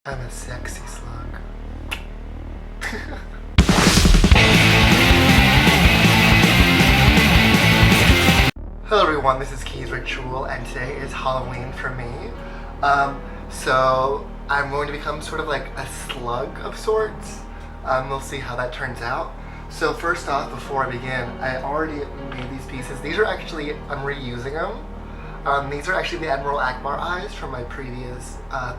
I'm a sexy slug. Hello everyone, this is Key's Ritual, and today is Halloween for me. So I'm going to become sort of like a slug of sorts. We'll see how that turns out. So first off, before I begin, I already made these pieces. These are actually, I'm reusing them. These are actually the Admiral Akbar eyes from my previous,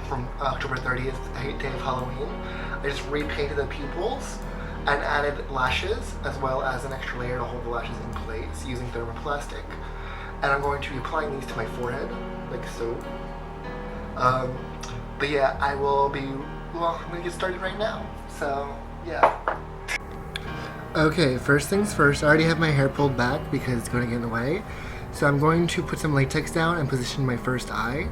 from October 30th, day of Halloween. I just repainted the pupils and added lashes, as well as an extra layer to hold the lashes in place using thermoplastic. And I'm going to be applying these to my forehead, like so. But yeah, I will be, well, I'm gonna get started right now. So, yeah. Okay, first things first, I already have my hair pulled back because it's going to get in the way. So I'm going to put some latex down and position my first eye.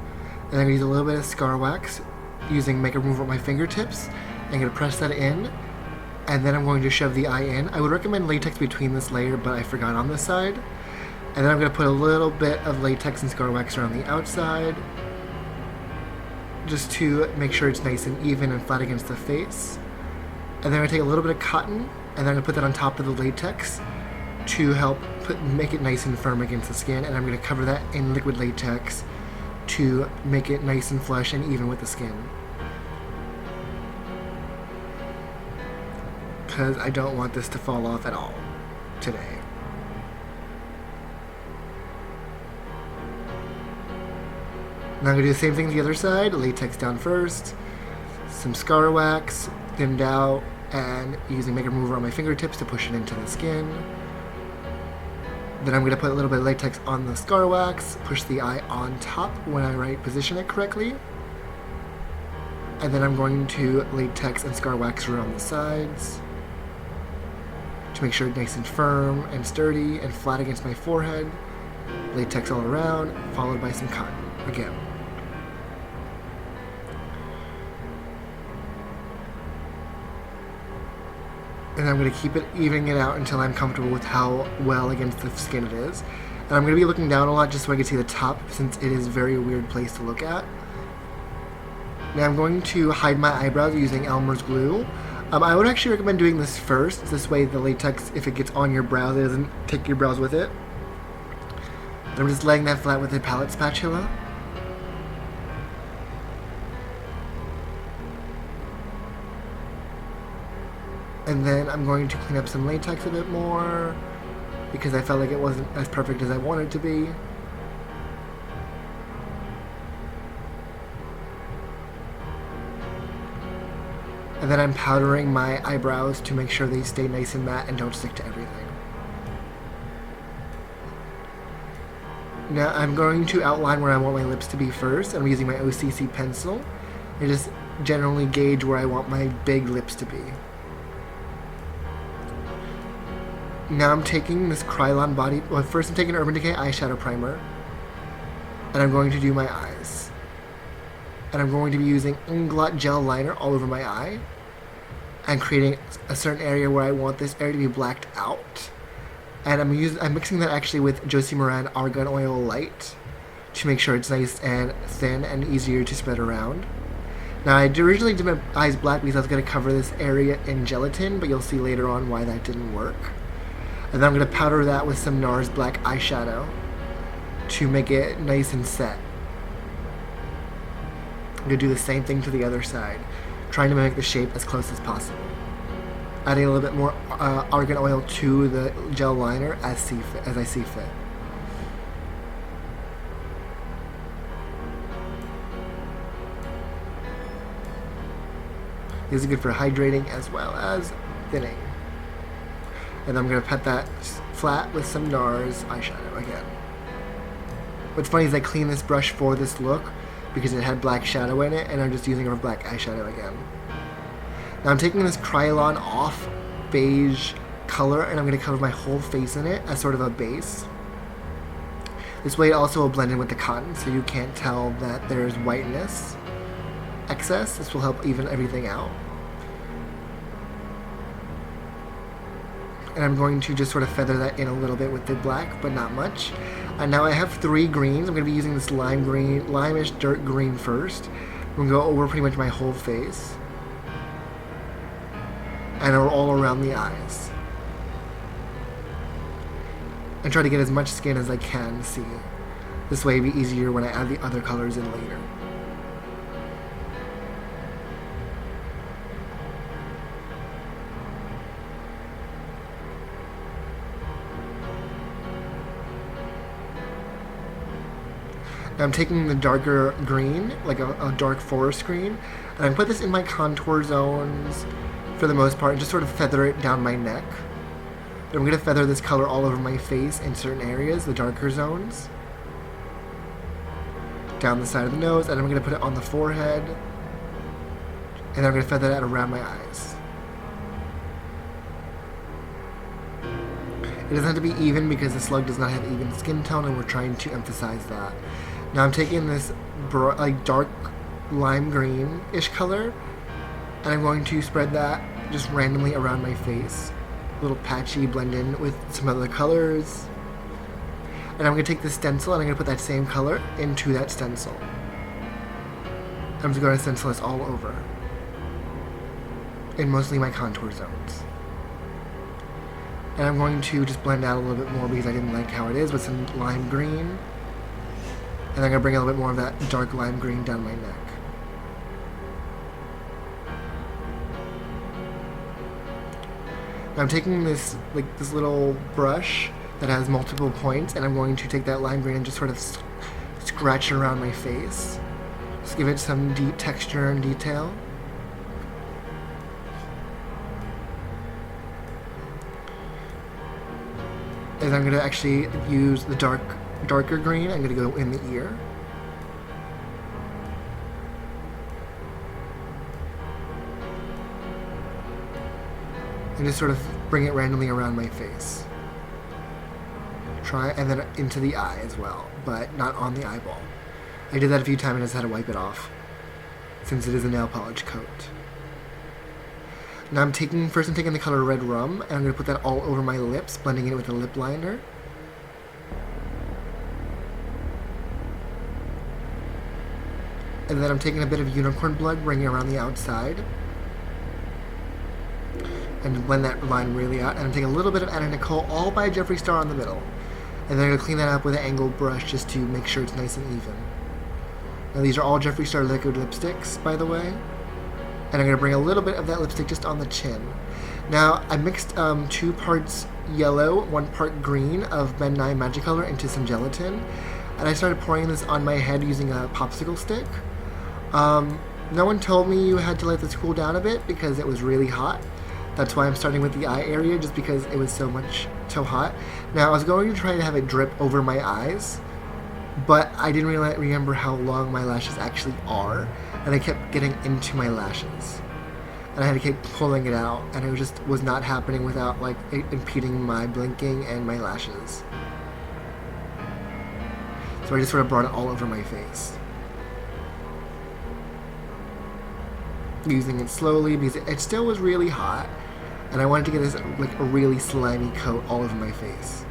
And I'm going to use a little bit of scar wax using makeup remover with my fingertips. I'm going to press that in, and then I'm going to shove the eye in. I would recommend latex between this layer, but I forgot on this side. And then I'm going to put a little bit of latex and scar wax around the outside, just to make sure it's nice and even and flat against the face. And then I'm going to take a little bit of cotton, and then I'm going to put that on top of the latex to help make it nice and firm against the skin, and I'm going to cover that in liquid latex to make it nice and flush and even with the skin. Because I don't want this to fall off at all today. Now I'm going to do the same thing to the other side, latex down first, some scar wax, thinned out, and using makeup remover on my fingertips to push it into the skin. Then I'm going to put a little bit of latex on the scar wax, push the eye on top when I position it correctly. And then I'm going to latex and scar wax around the sides to make sure it's nice and firm and sturdy and flat against my forehead. Latex all around, followed by some cotton again. And I'm going to keep it evening it out until I'm comfortable with how well against the skin it is. And I'm going to be looking down a lot just so I can see the top, since it is a very weird place to look at. Now I'm going to hide my eyebrows using Elmer's glue. I would actually recommend doing this first. This way the latex, if it gets on your brows, it doesn't take your brows with it. And I'm just laying that flat with a palette spatula. And then I'm going to clean up some latex a bit more because I felt like it wasn't as perfect as I wanted it to be. And then I'm powdering my eyebrows to make sure they stay nice and matte and don't stick to everything. Now I'm going to outline where I want my lips to be first. I'm using my OCC pencil. I just generally gauge where I want my big lips to be. Now I'm taking this Krylon body, well first I'm taking Urban Decay eyeshadow primer, and I'm going to do my eyes. And I'm going to be using Inglot gel liner all over my eye, and creating a certain area where I want this area to be blacked out. And I'm mixing that actually with Josie Moran Argan Oil Light to make sure it's nice and thin and easier to spread around. Now I originally did my eyes black because I was going to cover this area in gelatin, but you'll see later on why that didn't work. And then I'm going to powder that with some NARS black eyeshadow to make it nice and set. I'm going to do the same thing to the other side, trying to make the shape as close as possible. Adding a little bit more argan oil to the gel liner as I see fit. This is good for hydrating as well as thinning. And I'm going to put that flat with some NARS eyeshadow again. What's funny is I cleaned this brush for this look because it had black shadow in it, and I'm just using a black eyeshadow again. Now I'm taking this Krylon off beige color, and I'm going to cover my whole face in it as sort of a base. This way it also will blend in with the cotton, so you can't tell that there's whiteness excess. This will help even everything out. And I'm going to just sort of feather that in a little bit with the black, but not much. And now I have three greens. I'm going to be using this lime green, limeish dirt green first. I'm going to go over pretty much my whole face. And all around the eyes. And try to get as much skin as I can see. This way it'll be easier when I add the other colors in later. Now I'm taking the darker green, like a dark forest green, and I put this in my contour zones for the most part, and just sort of feather it down my neck. I'm going to feather this color all over my face in certain areas, the darker zones. Down the side of the nose, and I'm going to put it on the forehead. And then I'm going to feather that around my eyes. It doesn't have to be even because the slug does not have even skin tone, and we're trying to emphasize that. Now I'm taking this like dark lime green-ish color, and I'm going to spread that just randomly around my face. A little patchy, blend in with some other colors. And I'm going to take this stencil and I'm going to put that same color into that stencil. I'm just going to stencil this all over. In mostly my contour zones. And I'm going to just blend out a little bit more because I didn't like how it is with some lime green. And I'm going to bring a little bit more of that dark lime green down my neck. Now I'm taking this little brush that has multiple points, and I'm going to take that lime green and just sort of scratch it around my face. Just give it some deep texture and detail. And I'm going to actually use the darker green. I'm going to go in the ear. And just sort of bring it randomly around my face. And then into the eye as well, but not on the eyeball. I did that a few times and I just had to wipe it off, since it is a nail polish coat. Now I'm taking the color Red Rum, and I'm going to put that all over my lips, blending it with a lip liner. And then I'm taking a bit of unicorn blood, bringing it around the outside. And blend that line really out. And I'm taking a little bit of Anna Nicole, all by Jeffree Star on the middle. And then I'm going to clean that up with an angled brush just to make sure it's nice and even. Now these are all Jeffree Star liquid lipsticks, by the way. And I'm going to bring a little bit of that lipstick just on the chin. Now, I mixed 2 parts yellow, 1 part green of Ben Nye Magic Color into some gelatin. And I started pouring this on my head using a popsicle stick. No one told me you had to let this cool down a bit because it was really hot. That's why I'm starting with the eye area, just because it was so hot. Now, I was going to try to have it drip over my eyes, but I didn't really remember how long my lashes actually are, and I kept getting into my lashes. And I had to keep pulling it out, and it just was not happening without like impeding my blinking and my lashes. So I just sort of brought it all over my face. Using it slowly because it still was really hot. And I wanted to get this like a really slimy coat all over my face.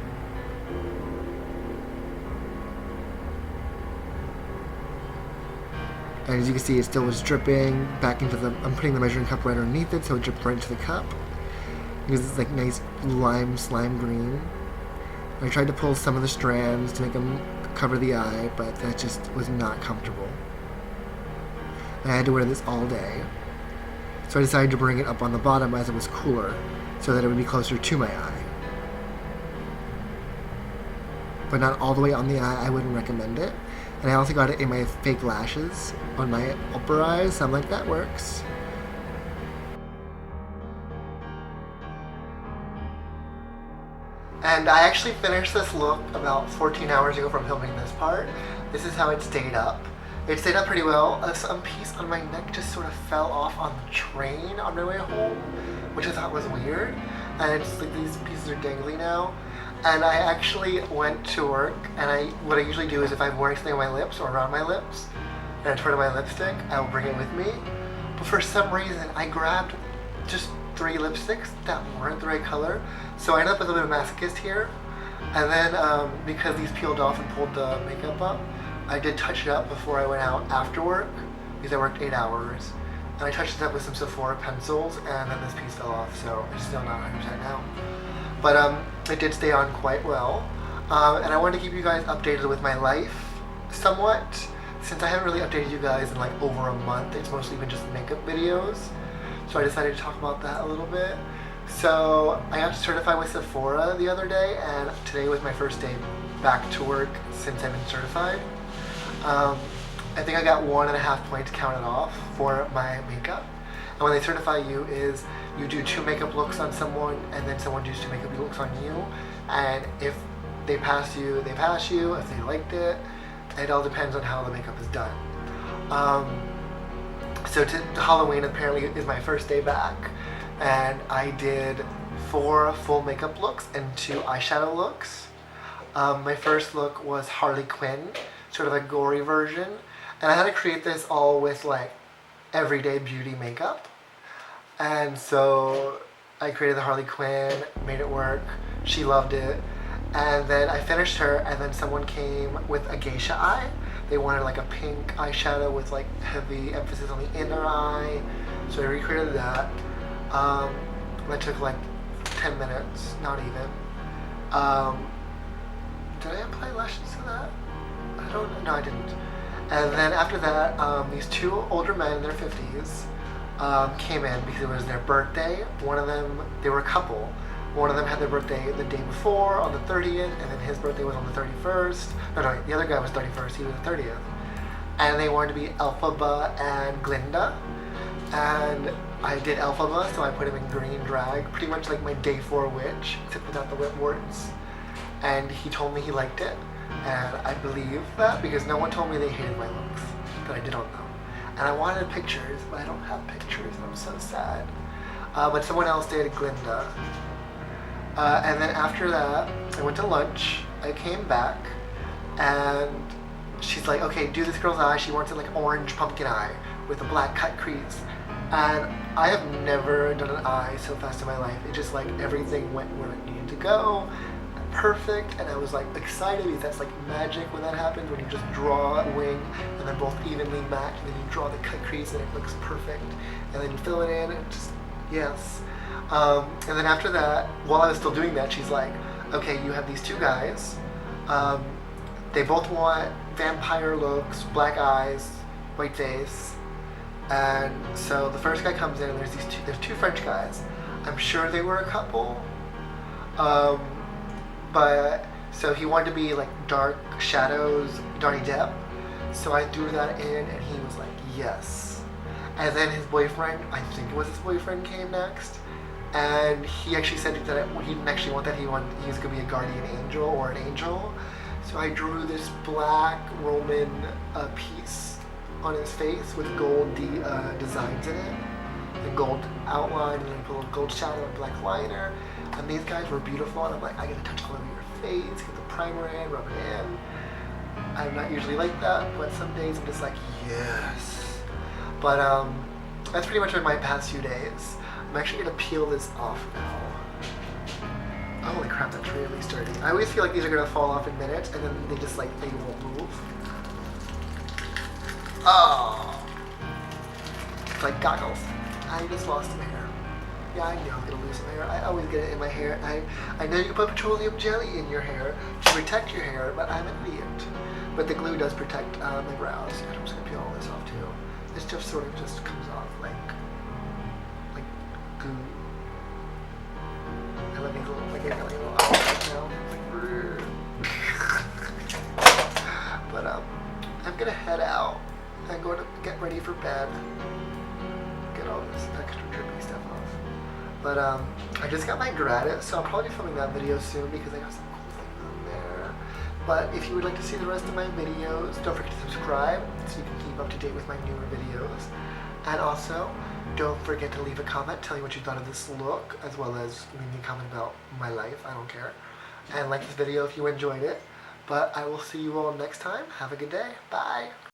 And as you can see, it still was dripping back into I'm putting the measuring cup right underneath it so it dripped right into the cup. Because it's like nice slime green. And I tried to pull some of the strands to make them cover the eye, but that just was not comfortable. And I had to wear this all day. So I decided to bring it up on the bottom as it was cooler, so that it would be closer to my eye. But not all the way on the eye, I wouldn't recommend it. And I also got it in my fake lashes on my upper eyes, so I'm like, that works. And I actually finished this look about 14 hours ago from filming this part. This is how it stayed up. It stayed up pretty well. Some piece on my neck just sort of fell off on the train on my way home, which I thought was weird. And it's like these pieces are dangly now. And I actually went to work, and what I usually do is if I'm wearing something on my lips or around my lips, and I turn on my lipstick, I'll bring it with me. But for some reason, I grabbed just 3 lipsticks that weren't the right color. So I ended up with a little bit of masochist here. And then because these peeled off and pulled the makeup up, I did touch it up before I went out after work, because I worked 8 hours. And I touched it up with some Sephora pencils, and then this piece fell off, so it's still not 100% now. But it did stay on quite well. And I wanted to keep you guys updated with my life somewhat, since I haven't really updated you guys in like over a month. It's mostly been just makeup videos. So I decided to talk about that a little bit. So I got certified with Sephora the other day, and today was my first day back to work since I've been certified. I think I got 1.5 points counted off for my makeup. And when they certify you is you do 2 makeup looks on someone, and then someone does 2 makeup looks on you. And if they pass you, they pass you. If they liked it, it all depends on how the makeup is done. So Halloween apparently is my first day back, and I did 4 full makeup looks and 2 eyeshadow looks. My first look was Harley Quinn, sort of a gory version, and I had to create this all with like everyday beauty makeup. And so I created the Harley Quinn, made it work, she loved it, and then I finished her, and then someone came with a geisha eye. They wanted like a pink eyeshadow with like heavy emphasis on the inner eye, so I recreated that. That took like 10 minutes, not even. Did I apply lashes to that? I don't know. No, I didn't. And then after that, these 2 older men in their 50s came in because it was their birthday. One of them, they were a couple. One of them had their birthday the day before on the 30th, and then his birthday was on the 31st. No, the other guy was 31st, he was the 30th. And they wanted to be Elphaba and Glinda. And I did Elphaba, so I put him in green drag, pretty much like my day 4 witch, except without the wet warts. And he told me he liked it, and I believe that because no one told me they hated my looks that I did on them. And I wanted pictures, but I don't have pictures, and I'm so sad. But someone else did Glinda. And then after that, I went to lunch, I came back, and she's like, okay, do this girl's eye. She wants it like orange pumpkin eye with a black cut crease. And I have never done an eye so fast in my life. It just like everything went where it needed to go, perfect, and I was like excited because that's like magic when that happens, when you just draw a wing and then both evenly match, and then you draw the cut crease and it looks perfect, and then you fill it in, and just, yes. And then after that, while I was still doing that, she's like, okay, you have these 2 guys. They both want vampire looks, black eyes, white face. And so the first guy comes in, and there's 2 French guys. I'm sure they were a couple. But so he wanted to be like dark shadows, Johnny Depp. So I threw that in, and he was like, yes. And then his boyfriend, I think it was his boyfriend, came next. And he actually said that he didn't actually want that. He was going to be a guardian angel or an angel. So I drew this black Roman piece on his face with gold designs in it, the gold outline, and then put a little gold shadow and black liner. And these guys were beautiful, and I'm like, I gotta touch all over your face, get the primer in, rub it in. I'm not usually like that, but some days I'm just like, yes. But that's pretty much been my past few days. I'm actually gonna peel this off now. Holy crap, that's really sturdy. I always feel like these are gonna fall off in minutes, and then they just like, they won't move. Oh, it's like goggles. I just lost some hair. Yeah, I knew I was gonna lose some hair. I always get it in my hair. I know you can put petroleum jelly in your hair to protect your hair, but I'm an idiot. But the glue does protect my brows. I'm just gonna peel all this off too. This just sort of just comes off like goo. I love these little, like I got like a little outfit now. But I'm gonna head out. I'm going to get ready for bed. Get all this extra drippy stuff off. But I just got my gratis, so I'll probably be filming that video soon because I got some cool things on there. But if you would like to see the rest of my videos, don't forget to subscribe so you can keep up to date with my newer videos. And also, don't forget to leave a comment telling what you thought of this look, as well as leave me a comment about my life. I don't care. And like this video if you enjoyed it. But I will see you all next time. Have a good day. Bye.